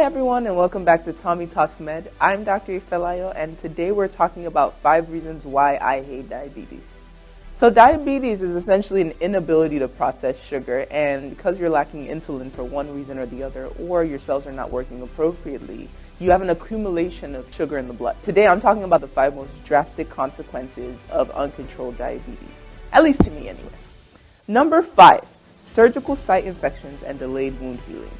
Hi everyone and welcome back to Tommy Talks Med. I'm Dr. Ifelayo and today we're talking about 5 reasons why I hate diabetes. So diabetes is essentially an inability to process sugar, and because you're lacking insulin for one reason or the other, or your cells are not working appropriately, you have an accumulation of sugar in the blood. Today I'm talking about the 5 most drastic consequences of uncontrolled diabetes, at least to me anyway. Number 5, surgical site infections and delayed wound healing.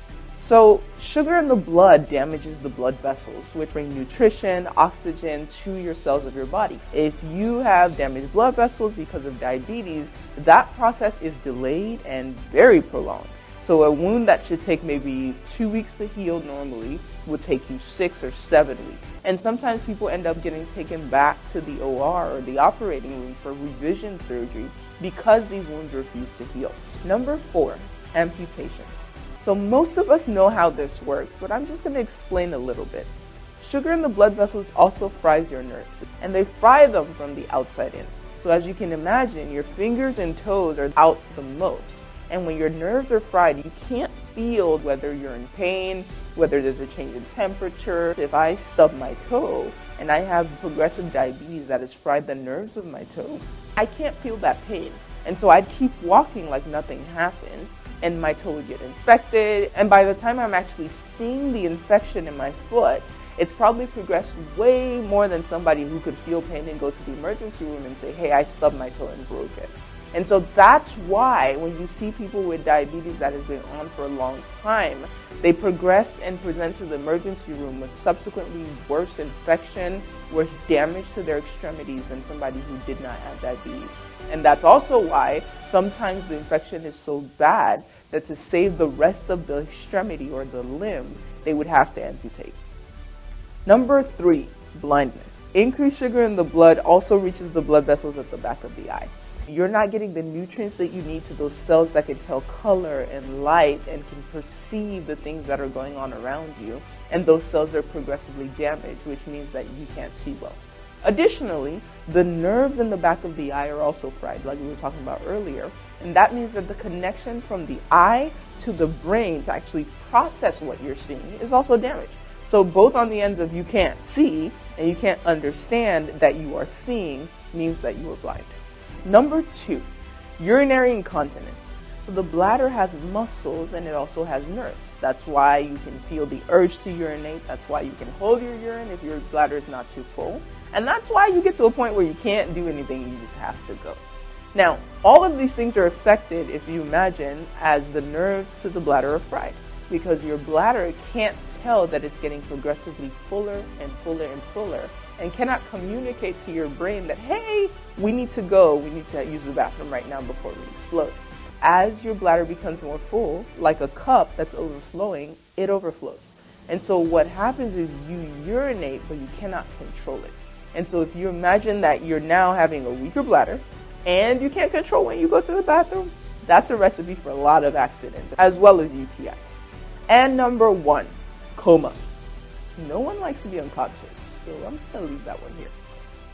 So sugar in the blood damages the blood vessels, which bring nutrition, oxygen to your cells of your body. If you have damaged blood vessels because of diabetes, that process is delayed and very prolonged. So a wound that should take maybe 2 weeks to heal normally would take you 6 or 7 weeks. And sometimes people end up getting taken back to the OR or the operating room for revision surgery because these wounds refuse to heal. Number 4, amputations. So most of us know how this works, but I'm just going to explain a little bit. Sugar in the blood vessels also fries your nerves, and they fry them from the outside in. So as you can imagine, your fingers and toes are out the most. And when your nerves are fried, you can't feel whether you're in pain, whether there's a change in temperature. If I stub my toe and I have progressive diabetes that has fried the nerves of my toe, I can't feel that pain. And so I'd keep walking like nothing happened, and my toe would get infected. And by the time I'm actually seeing the infection in my foot, it's probably progressed way more than somebody who could feel pain and go to the emergency room and say, hey, I stubbed my toe and broke it. And so that's why when you see people with diabetes that has been on for a long time, they progress and present to the emergency room with subsequently worse infection, worse damage to their extremities than somebody who did not have diabetes. And that's also why sometimes the infection is so bad that to save the rest of the extremity or the limb, they would have to amputate. Number 3, blindness. Increased sugar in the blood also reaches the blood vessels at the back of the eye. You're not getting the nutrients that you need to those cells that can tell color and light and can perceive the things that are going on around you. And those cells are progressively damaged, which means that you can't see well. Additionally, the nerves in the back of the eye are also fried, like we were talking about earlier. And that means that the connection from the eye to the brain to actually process what you're seeing is also damaged. So both on the ends of you can't see and you can't understand that you are seeing means that you are blind. Number 2, urinary incontinence. So the bladder has muscles and it also has nerves. That's why you can feel the urge to urinate. That's why you can hold your urine if your bladder is not too full. And that's why you get to a point where you can't do anything, you just have to go. Now, all of these things are affected, if you imagine, as the nerves to the bladder are fried, because your bladder can't tell that it's getting progressively fuller and fuller and fuller, and cannot communicate to your brain that, hey, we need to go, we need to use the bathroom right now before we explode. As your bladder becomes more full, like a cup that's overflowing, it overflows. And so what happens is you urinate, but you cannot control it. And so if you imagine that you're now having a weaker bladder and you can't control when you go to the bathroom, that's a recipe for a lot of accidents, as well as UTIs. And number 1, coma. No one likes to be unconscious, so I'm just going to leave that one here.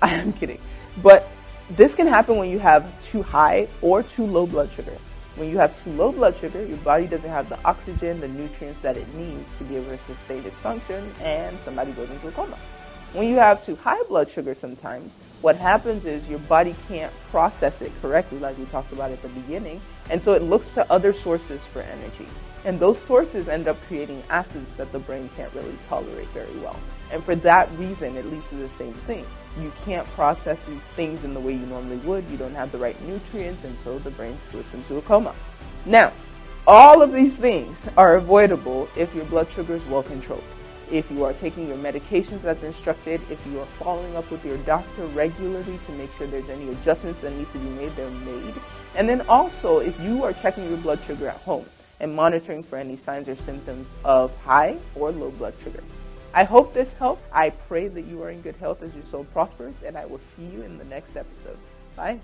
I'm kidding. But this can happen when you have too high or too low blood sugar. When you have too low blood sugar, your body doesn't have the oxygen, the nutrients that it needs to be able to sustain its function, and somebody goes into a coma. When you have too high blood sugar sometimes, what happens is your body can't process it correctly, like we talked about at the beginning, and so it looks to other sources for energy. And those sources end up creating acids that the brain can't really tolerate very well. And for that reason, it leads to the same thing. You can't process things in the way you normally would. You don't have the right nutrients, and so the brain slips into a coma. Now, all of these things are avoidable if your blood sugar is well controlled. If you are taking your medications as instructed, if you are following up with your doctor regularly to make sure there's any adjustments that need to be made, they're made. And then also, if you are checking your blood sugar at home and monitoring for any signs or symptoms of high or low blood sugar. I hope this helped. I pray that you are in good health as your soul prospers, and I will see you in the next episode. Bye.